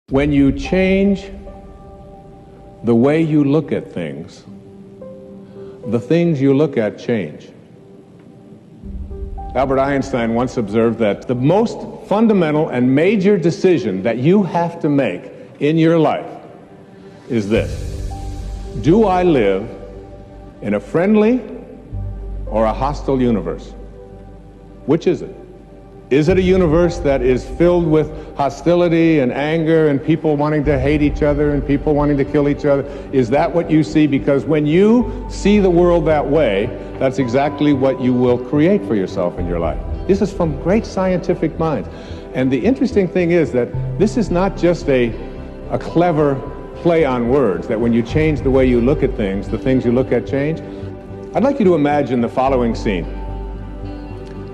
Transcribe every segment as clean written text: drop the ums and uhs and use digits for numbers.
When you change the way you look at things, the things you look at change. Albert Einstein once observed that the most fundamental and major decision that you have to make in your life is this: do I live in a friendly or a hostile universe? Which is it? Is it a universe that is filled with hostility and anger and people wanting to hate each other and people wanting to kill each other? Is that what you see? Because when you see the world that way, that's exactly what you will create for yourself in your life. This is from great scientific minds. And the interesting thing is that this is not just a clever play on words, that when you change the way you look at things, the things you look at change. I'd like you to imagine the following scene.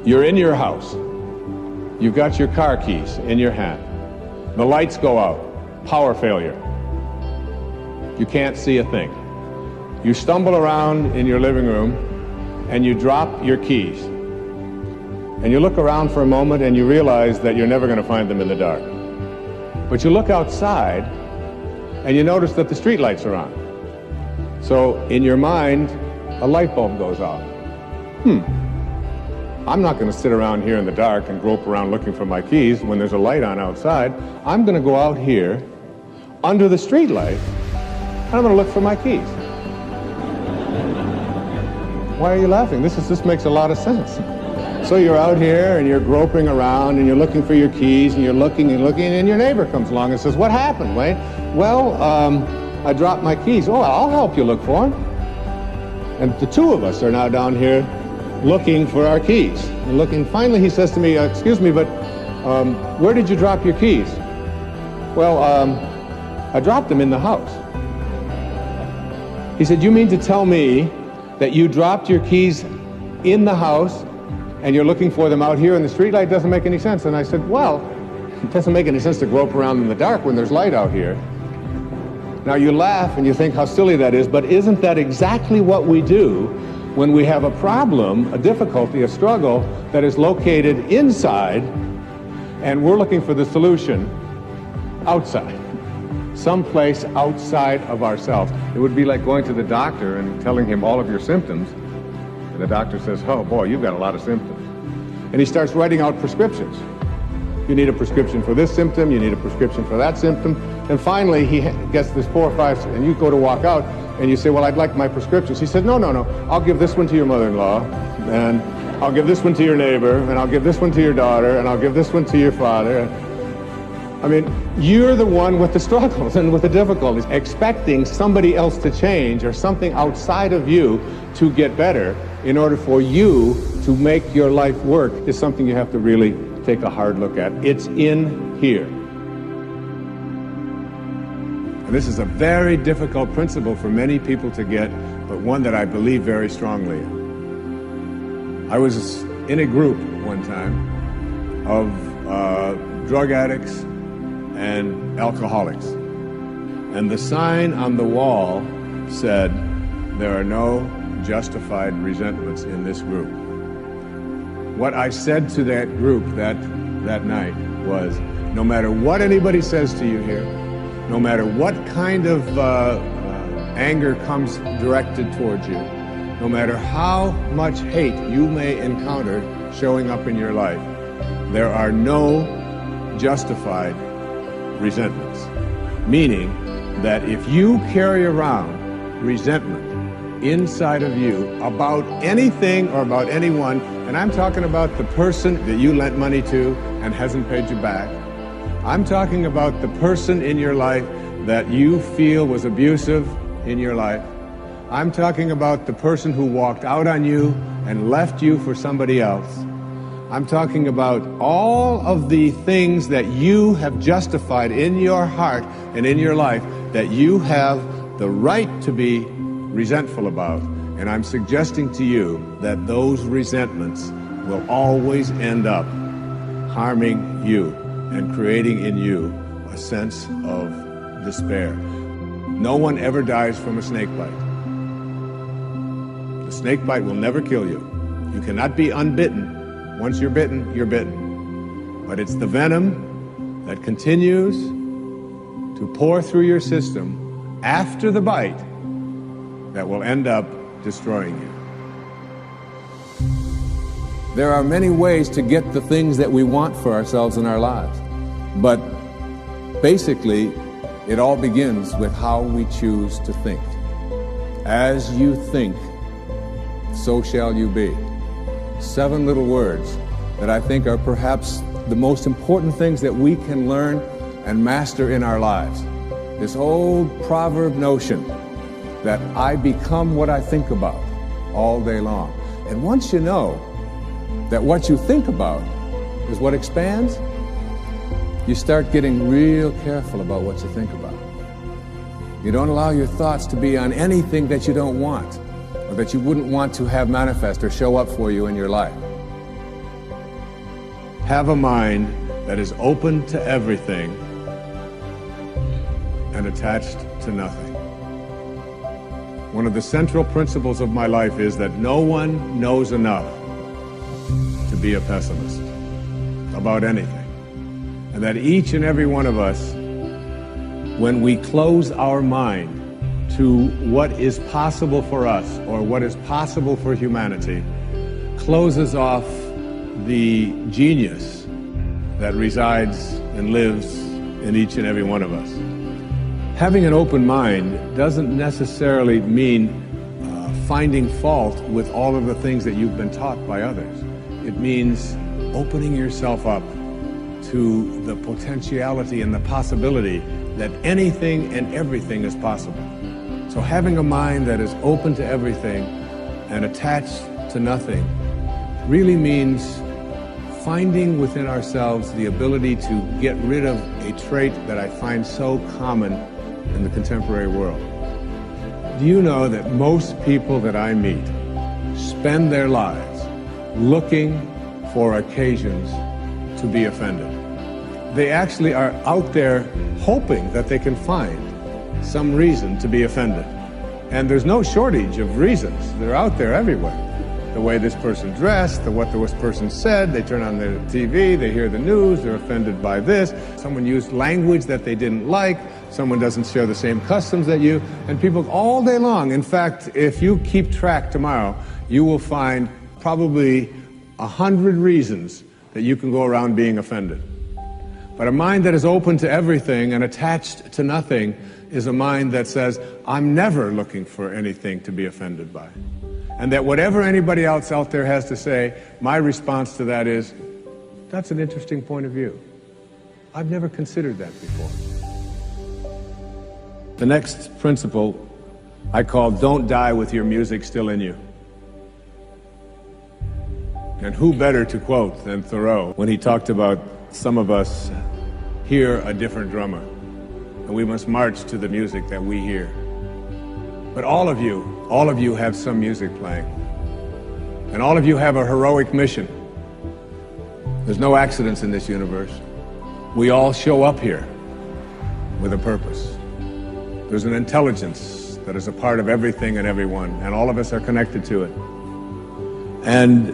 You're in your house. You've got your car keys in your hand. The lights go out. Power failure. You can't see a thing. You stumble around in your living room and you drop your keys. And you look around for a moment and you realize that you're never going to find them in the dark. But you look outside and you notice that the street lights are on. So in your mind, a light bulb goes off. I'm not going to sit around here in the dark and grope around looking for my keys when there's a light on outside. I'm going to go out here under the street light and I'm going to look for my keys. Why are you laughing? This makes a lot of sense. So you're out here and you're groping around and you're looking for your keys and you're looking and looking, and your neighbor comes along and says, "What happened, Wayne?" "Well, I dropped my keys." "Oh, I'll help you look for them." And the two of us are now down here looking for our keys. And looking, finally he says to me, "Excuse me, but where did you drop your keys?" "Well, I dropped them in the house." He said, "You mean to tell me that you dropped your keys in the house and you're looking for them out here in the streetlight? Doesn't make any sense." And I said, "Well, it doesn't make any sense to grope around in the dark when there's light out here." Now you laugh and you think how silly that is, but isn't that exactly what we do when we have a problem, a difficulty, a struggle that is located inside, and we're looking for the solution outside, someplace outside of ourselves? It would be like going to the doctor and telling him all of your symptoms, and the doctor says, "Oh boy, you've got a lot of symptoms." And he starts writing out prescriptions. You need a prescription for this symptom, you need a prescription for that symptom, and finally he gets this 4 or 5, and you go to walk out, and you say, "Well, I'd like my prescriptions." He said, no, I'll give this one to your mother-in-law, and I'll give this one to your neighbor, and I'll give this one to your daughter, and I'll give this one to your father." I mean, you're the one with the struggles and with the difficulties. Expecting somebody else to change or something outside of you to get better in order for you to make your life work is something you have to really take a hard look at. It's in here. And this is a very difficult principle for many people to get, but one that I believe very strongly in. I was in a group one time of drug addicts and alcoholics. And the sign on the wall said, "There are no justified resentments in this group." What I said to that group that night was, no matter what anybody says to you here, no matter what kind of anger comes directed towards you, no matter how much hate you may encounter showing up in your life, there are no justified resentments. Meaning that if you carry around resentment inside of you about anything or about anyone, and I'm talking about the person that you lent money to and hasn't paid you back, I'm talking about the person in your life that you feel was abusive in your life, I'm talking about the person who walked out on you and left you for somebody else, I'm talking about all of the things that you have justified in your heart and in your life that you have the right to be resentful about. And I'm suggesting to you that those resentments will always end up harming you and creating in you a sense of despair. No one ever dies from a snake bite. The snake bite will never kill you. You cannot be unbitten. Once you're bitten, you're bitten. But it's the venom that continues to pour through your system after the bite that will end up destroying you. There are many ways to get the things that we want for ourselves in our lives, but basically, it all begins with how we choose to think. As you think, so shall you be. 7 little words that I think are perhaps the most important things that we can learn and master in our lives. This old proverb notion that I become what I think about all day long. And once you know that what you think about is what expands, you start getting real careful about what you think about. You don't allow your thoughts to be on anything that you don't want or that you wouldn't want to have manifest or show up for you in your life. Have a mind that is open to everything and attached to nothing. One of the central principles of my life is that no one knows enough to be a pessimist about anything. And that each and every one of us, when we close our mind to what is possible for us or what is possible for humanity, closes off the genius that resides and lives in each and every one of us. Having an open mind doesn't necessarily mean finding fault with all of the things that you've been taught by others. It means opening yourself up to the potentiality and the possibility that anything and everything is possible. So having a mind that is open to everything and attached to nothing really means finding within ourselves the ability to get rid of a trait that I find so common in the contemporary world. Do you know that most people that I meet spend their lives looking for occasions to be offended? They actually are out there hoping that they can find some reason to be offended. And there's no shortage of reasons. They're out there everywhere. The way this person dressed, what this person said, they turn on their TV, they hear the news, they're offended by this. Someone used language that they didn't like, someone doesn't share the same customs that you, and people all day long. In fact, if you keep track tomorrow, you will find probably 100 reasons that you can go around being offended. But a mind that is open to everything and attached to nothing is a mind that says, I'm never looking for anything to be offended by. And that whatever anybody else out there has to say, my response to that is, that's an interesting point of view. I've never considered that before. The next principle I call don't die with your music still in you. And who better to quote than Thoreau when he talked about some of us hear a different drummer, and we must march to the music that we hear. But all of you have some music playing. And all of you have a heroic mission. There's no accidents in this universe. We all show up here with a purpose. There's an intelligence that is a part of everything and everyone, and all of us are connected to it. And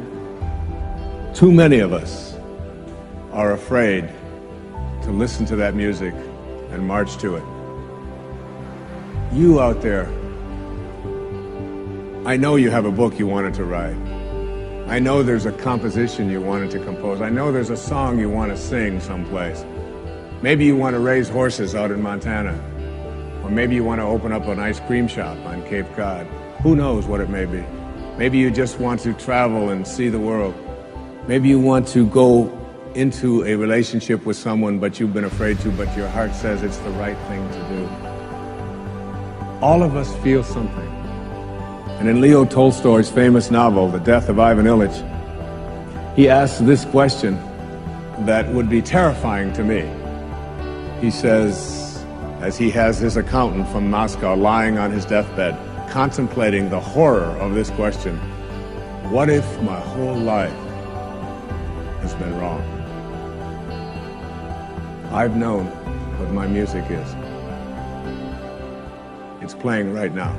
too many of us are afraid to listen to that music and march to it. You out there, I know you have a book you wanted to write. I know there's a composition you wanted to compose. I know there's a song you want to sing someplace. Maybe you want to raise horses out in Montana. Or maybe you want to open up an ice cream shop on Cape Cod. Who knows what it may be. Maybe you just want to travel and see the world. Maybe you want to go into a relationship with someone but you've been afraid to, but your heart says it's the right thing to do. All of us feel something. And in Leo Tolstoy's famous novel, The Death of Ivan Ilyich, he asks this question that would be terrifying to me. He says, as he has his accountant from Moscow lying on his deathbed, contemplating the horror of this question, what if my whole life has been wrong? I've known what my music is. It's playing right now.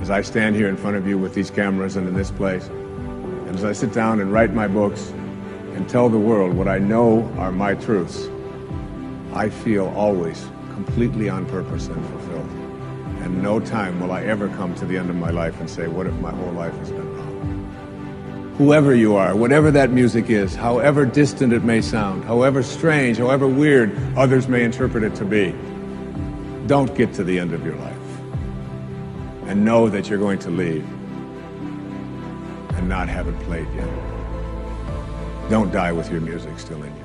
As I stand here in front of you with these cameras and in this place, and as I sit down and write my books and tell the world what I know are my truths, I feel always completely on purpose and fulfilled. And no time will I ever come to the end of my life and say, what if my whole life has been wrong? Whoever you are, whatever that music is, however distant it may sound, however strange, however weird others may interpret it to be, don't get to the end of your life and know that you're going to leave and not have it played yet. Don't die with your music still in you.